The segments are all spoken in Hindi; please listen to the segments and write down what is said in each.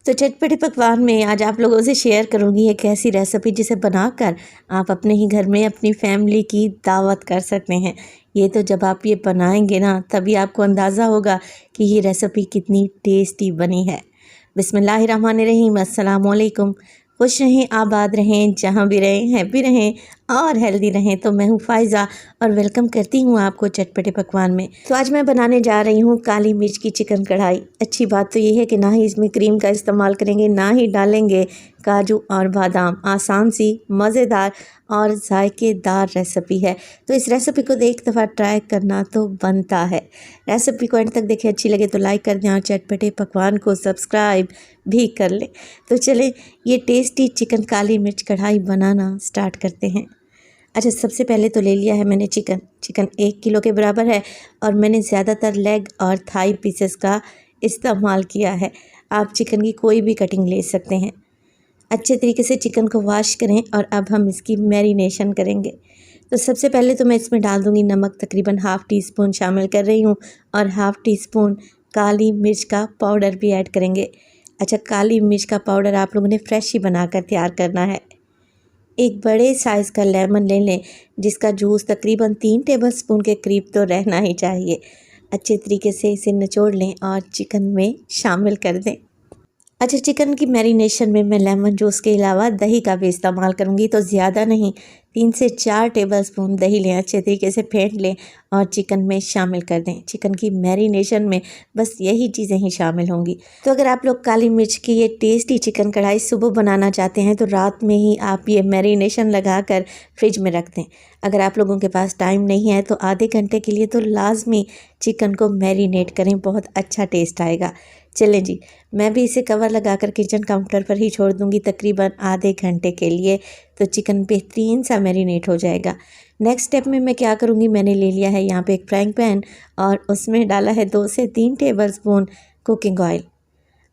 तो चटपटे पकवान में आज आप लोगों से शेयर करूँगी एक ऐसी रेसिपी जिसे बनाकर आप अपने ही घर में अपनी फैमिली की दावत कर सकते हैं। ये तो जब आप ये बनाएंगे ना तभी आपको अंदाज़ा होगा कि ये रेसिपी कितनी टेस्टी बनी है। बिस्मिल्लाहिर्रहमानिर्रहीम, अस्सलाम वालेकुम। खुश रहें, आबाद रहें, जहाँ भी रहें हैप्पी रहें और हेल्दी रहें। तो मैं हूँ फ़ायज़ा और वेलकम करती हूँ आपको चटपटे पकवान में। तो आज मैं बनाने जा रही हूँ काली मिर्च की चिकन कढ़ाई। अच्छी बात तो ये है कि ना ही इसमें क्रीम का इस्तेमाल करेंगे, ना ही डालेंगे काजू और बादाम। आसान सी, मज़ेदार और जायकेदार रेसिपी है। तो इस रेसिपी को एक दफ़ा ट्राई करना तो बनता है। रेसिपी को एंड तक देखें, अच्छी लगे तो लाइक कर दें और चटपटे पकवान को सब्सक्राइब भी कर लें। तो चलें ये टेस्टी चिकन काली मिर्च कढ़ाई बनाना स्टार्ट करते हैं। अच्छा, सबसे पहले तो ले लिया है मैंने चिकन 1 किलो के बराबर है और मैंने ज़्यादातर लेग और थाई पीसेस का इस्तेमाल किया है। आप चिकन की कोई भी कटिंग ले सकते हैं। अच्छे तरीके से चिकन को वॉश करें और अब हम इसकी मैरिनेशन करेंगे। तो सबसे पहले तो मैं इसमें डाल दूँगी नमक, तकरीबन हाफ़ टी स्पून शामिल कर रही हूँ और हाफ़ टी स्पून काली मिर्च का पाउडर भी ऐड करेंगे। अच्छा, काली मिर्च का पाउडर आप लोगों ने फ्रेश ही बनाकर तैयार करना है। एक बड़े साइज़ का लेमन ले लें जिसका जूस तकरीबन 3 टेबलस्पून के करीब तो रहना ही चाहिए। अच्छे तरीके से इसे निचोड़ लें और चिकन में शामिल कर दें। अच्छा, चिकन की मैरिनेशन में मैं लेमन जूस के अलावा दही का भी इस्तेमाल करूँगी। तो ज़्यादा नहीं, 3 से 4 टेबलस्पून दही लें, अच्छे तरीके से फेंट लें और चिकन में शामिल कर दें। चिकन की मैरिनेशन में बस यही चीज़ें ही शामिल होंगी। तो अगर आप लोग काली मिर्च की ये टेस्टी चिकन कढ़ाई सुबह बनाना चाहते हैं तो रात में ही आप ये मैरिनेशन लगा कर फ्रिज में रख दें। अगर आप लोगों के पास टाइम नहीं है तो आधे घंटे के लिए तो लाजमी चिकन को मैरिनेट करें, बहुत अच्छा टेस्ट आएगा। चलें जी, मैं भी इसे कवर लगाकर किचन काउंटर पर ही छोड़ दूंगी तकरीबन आधे घंटे के लिए। तो चिकन बेहतरीन सा मैरिनेट हो जाएगा। नेक्स्ट स्टेप में मैं क्या करूंगी, मैंने ले लिया है यहाँ पे एक फ्राइंग पैन और उसमें डाला है 2 से 3 टेबलस्पून कुकिंग ऑयल।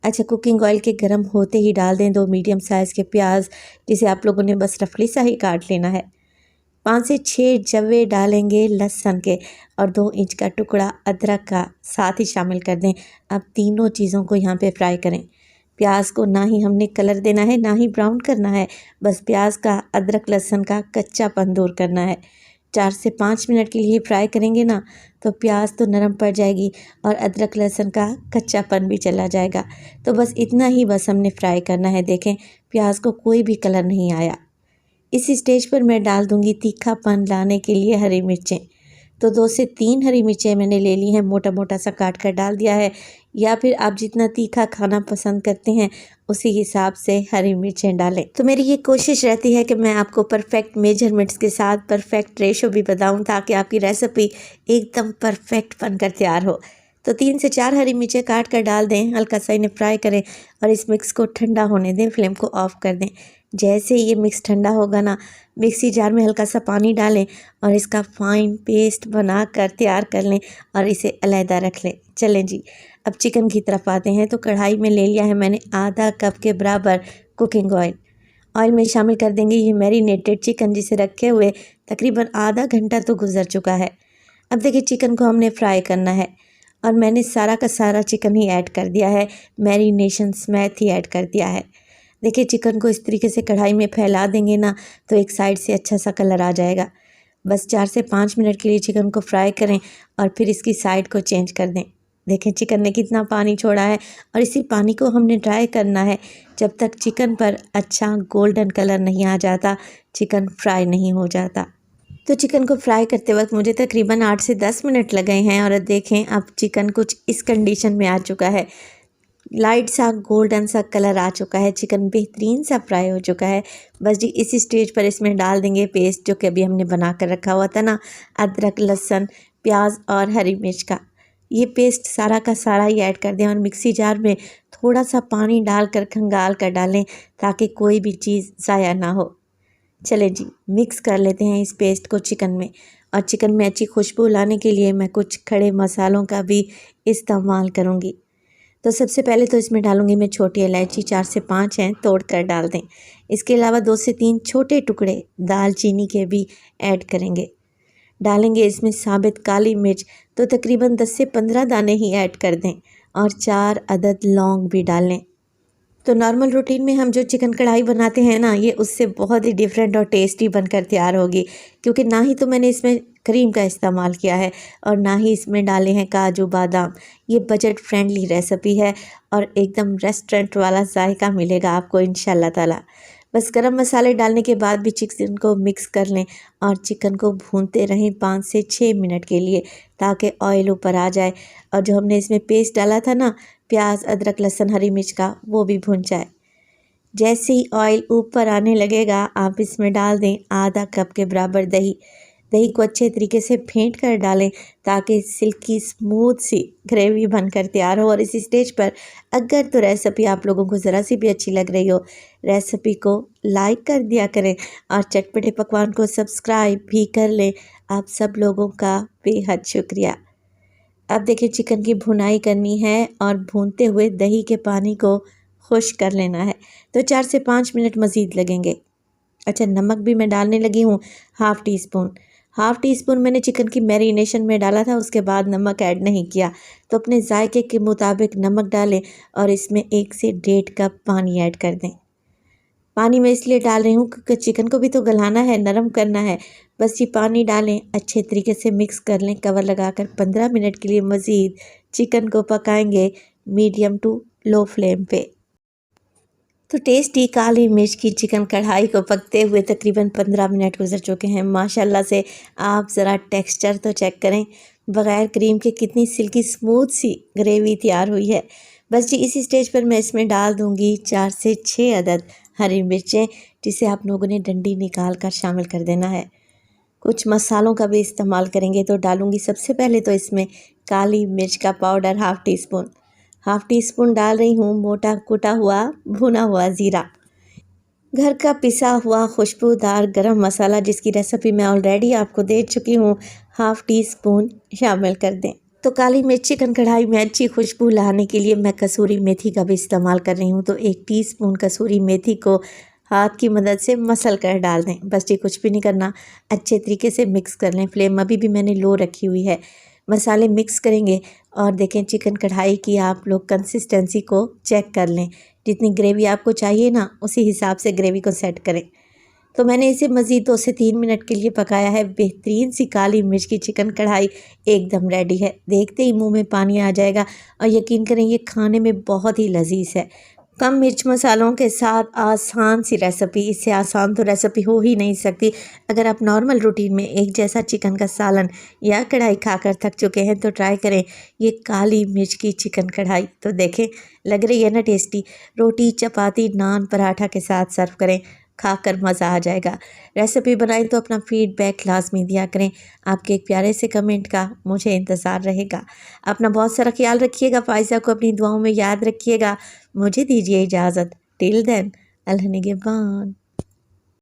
अच्छा, कुकिंग ऑयल के गर्म होते ही डाल दें 2 मीडियम साइज़ के प्याज, जिसे आप लोगों ने बस रफली सा ही काट लेना है। 5 से 6 जवे डालेंगे लहसुन के और 2 इंच का टुकड़ा अदरक का साथ ही शामिल कर दें। अब तीनों चीज़ों को यहाँ पे फ्राई करें। प्याज को ना ही हमने कलर देना है, ना ही ब्राउन करना है, बस प्याज का, अदरक लहसुन का कच्चापन दूर करना है। 4 से 5 मिनट के लिए फ्राई करेंगे ना तो प्याज तो नरम पड़ जाएगी और अदरक लहसुन का कच्चापन भी चला जाएगा। तो बस इतना ही बस हमने फ्राई करना है। देखें, प्याज को कोई भी कलर नहीं आया। इसी स्टेज पर मैं डाल दूंगी तीखापन लाने के लिए हरी मिर्चें। तो 2 से 3 हरी मिर्चें मैंने ले ली हैं, मोटा मोटा सा काट कर डाल दिया है, या फिर आप जितना तीखा खाना पसंद करते हैं उसी हिसाब से हरी मिर्चें डालें। तो मेरी ये कोशिश रहती है कि मैं आपको परफेक्ट मेजरमेंट्स के साथ परफेक्ट रेशो भी बताऊं ताकि आपकी रेसिपी एकदम परफेक्ट बनकर तैयार हो। तो 3 से 4 हरी मिर्चें काट कर डाल दें, हल्का सा इन्हें फ्राई करें और इस मिक्स को ठंडा होने दें, फ्लेम को ऑफ कर दें। जैसे ये मिक्स ठंडा होगा ना, मिक्सी जार में हल्का सा पानी डालें और इसका फाइन पेस्ट बना कर तैयार कर लें और इसे अलहदा रख लें। चलें जी, अब चिकन की तरफ आते हैं। तो कढ़ाई में ले लिया है मैंने आधा कप के बराबर कुकिंग ऑयल। ऑयल में शामिल कर देंगे ये मैरिनेटेड चिकन, जिसे रखे हुए तकरीबन आधा घंटा तो गुजर चुका है। अब देखिए, चिकन को हमने फ्राई करना है और मैंने सारा का सारा चिकन ही ऐड कर दिया है, मैरिनेशन समेत ही ऐड कर दिया है। देखिए, चिकन को इस तरीके से कढ़ाई में फैला देंगे ना तो एक साइड से अच्छा सा कलर आ जाएगा। बस 4 से 5 मिनट के लिए चिकन को फ्राई करें और फिर इसकी साइड को चेंज कर दें। देखें, चिकन ने कितना पानी छोड़ा है और इसी पानी को हमने ड्राई करना है। जब तक चिकन पर अच्छा गोल्डन कलर नहीं आ जाता, चिकन फ्राई नहीं हो जाता। तो चिकन को फ्राई करते वक्त मुझे तकरीबन 8 से 10 मिनट लगे हैं और देखें, अब चिकन कुछ इस कंडीशन में आ चुका है। लाइट सा गोल्डन सा कलर आ चुका है, चिकन बेहतरीन सा फ्राई हो चुका है। बस जी, इसी स्टेज पर इसमें डाल देंगे पेस्ट जो कि अभी हमने बना कर रखा हुआ था ना, अदरक लहसुन प्याज और हरी मिर्च का। ये पेस्ट सारा का सारा ही ऐड कर दें और मिक्सी जार में थोड़ा सा पानी डालकर खंगाल कर डालें ताकि कोई भी चीज़ ज़ाया ना हो। चले जी, मिक्स कर लेते हैं इस पेस्ट को चिकन में। और चिकन में अच्छी खुशबू लाने के लिए मैं कुछ खड़े मसालों का भी इस्तेमाल करूँगी। तो सबसे पहले तो इसमें डालूंगी मैं छोटी इलायची, 4 से 5 हैं, तोड़ कर डाल दें। इसके अलावा 2 से 3 छोटे टुकड़े दालचीनी के भी ऐड करेंगे। डालेंगे इसमें साबित काली मिर्च, तो तकरीबन 10 से 15 दाने ही ऐड कर दें और 4 अदद लौंग भी डालें। तो नॉर्मल रूटीन में हम जो चिकन कढ़ाई बनाते हैं ना, ये उससे बहुत ही डिफरेंट और टेस्टी बनकर तैयार होगी, क्योंकि ना ही तो मैंने इसमें क्रीम का इस्तेमाल किया है और ना ही इसमें डाले हैं काजू बादाम। ये बजट फ्रेंडली रेसिपी है और एकदम रेस्टोरेंट वाला जायका मिलेगा आपको इंशाल्लाह ताला। बस गरम मसाले डालने के बाद भी चिकन को मिक्स कर लें और चिकन को भूनते रहें 5 से 6 मिनट के लिए, ताकि ऑयल ऊपर आ जाए और जो हमने इसमें पेस्ट डाला था ना, प्याज अदरक लहसुन हरी मिर्च का, वो भी भुन जाए। जैसे ही ऑयल ऊपर आने लगेगा आप इसमें डाल दें आधा कप के बराबर दही। दही को अच्छे तरीके से फेंट कर डालें ताकि सिल्की स्मूथ सी ग्रेवी बनकर तैयार हो। और इस स्टेज पर अगर तो रेसिपी आप लोगों को ज़रा सी भी अच्छी लग रही हो, रेसिपी को लाइक कर दिया करें और चटपटे पकवान को सब्सक्राइब भी कर लें। आप सब लोगों का बेहद शुक्रिया। अब देखिए चिकन की भुनाई करनी है और भूनते हुए दही के पानी को खुश्क कर लेना है, तो 4 से 5 मिनट मज़ीद लगेंगे। अच्छा, नमक भी मैं डालने लगी हूँ half tea spoon. Half tea spoon मैंने चिकन की मैरिनेशन में डाला था, उसके बाद नमक ऐड नहीं किया। तो अपने जायके के मुताबिक नमक डालें और इसमें 1 से 1.5 कप पानी ऐड कर दें। पानी मैं इसलिए डाल रही हूँ क्योंकि चिकन को भी तो गलाना है, नरम करना है। बस ये पानी डालें, अच्छे तरीके से मिक्स कर लें, कवर लगाकर 15 मिनट के लिए मज़ीद चिकन को पकाएंगे मीडियम टू लो फ्लेम पे। तो टेस्टी काली मिर्च की चिकन कढ़ाई को पकते हुए तकरीबन 15 मिनट गुजर चुके हैं। माशाल्लाह से आप ज़रा टेक्सचर तो चेक करें, बग़ैर क्रीम के कितनी सिल्की स्मूथ सी ग्रेवी तैयार हुई है। बस जी इसी स्टेज पर मैं इसमें डाल दूँगी 4 से 6 अदद हरी मिर्चें, जिसे आप लोगों ने डंडी निकाल कर शामिल कर देना है। कुछ मसालों का भी इस्तेमाल करेंगे, तो डालूँगी सबसे पहले तो इसमें काली मिर्च का पाउडर हाफ़ टी स्पून डाल रही हूँ मोटा कुटा हुआ भुना हुआ ज़ीरा, घर का पिसा हुआ खुशबूदार गरम मसाला जिसकी रेसिपी मैं ऑलरेडी आपको दे चुकी हूँ, हाफ़ टी स्पून शामिल कर दें। तो काली मिर्च चिकन कढ़ाई में अच्छी खुशबू लाने के लिए मैं कसूरी मेथी का भी इस्तेमाल कर रही हूँ, तो 1 टीस्पून कसूरी मेथी को हाथ की मदद से मसल कर डाल दें। बस ये कुछ भी नहीं करना, अच्छे तरीके से मिक्स कर लें। फ्लेम अभी भी मैंने लो रखी हुई है। मसाले मिक्स करेंगे और देखें चिकन कढ़ाई की आप लोग कंसिस्टेंसी को चेक कर लें। जितनी ग्रेवी आपको चाहिए ना, उसी हिसाब से ग्रेवी को सेट करें। तो मैंने इसे मज़ीद 2 से 3 मिनट के लिए पकाया है। बेहतरीन सी काली मिर्च की चिकन कढ़ाई एकदम रेडी है। देखते ही मुंह में पानी आ जाएगा और यकीन करें ये खाने में बहुत ही लजीज है। कम मिर्च मसालों के साथ आसान सी रेसिपी, इससे आसान तो रेसिपी हो ही नहीं सकती। अगर आप नॉर्मल रूटीन में एक जैसा चिकन का सालन या कढ़ाई खाकर थक चुके हैं तो ट्राई करें ये काली मिर्च की चिकन कढ़ाई। तो देखें लग रही है ना टेस्टी। रोटी चपाती नान पराठा के साथ सर्व करें, खाकर मज़ा आ जाएगा। रेसिपी बनाएं तो अपना फीडबैक लाजमी दिया करें। आपके एक प्यारे से कमेंट का मुझे इंतज़ार रहेगा। अपना बहुत सारा ख्याल रखिएगा। फ़ाइज़ा को अपनी दुआओं में याद रखिएगा। मुझे दीजिए इजाज़त। टिल देन, अल्लाह निगहबान।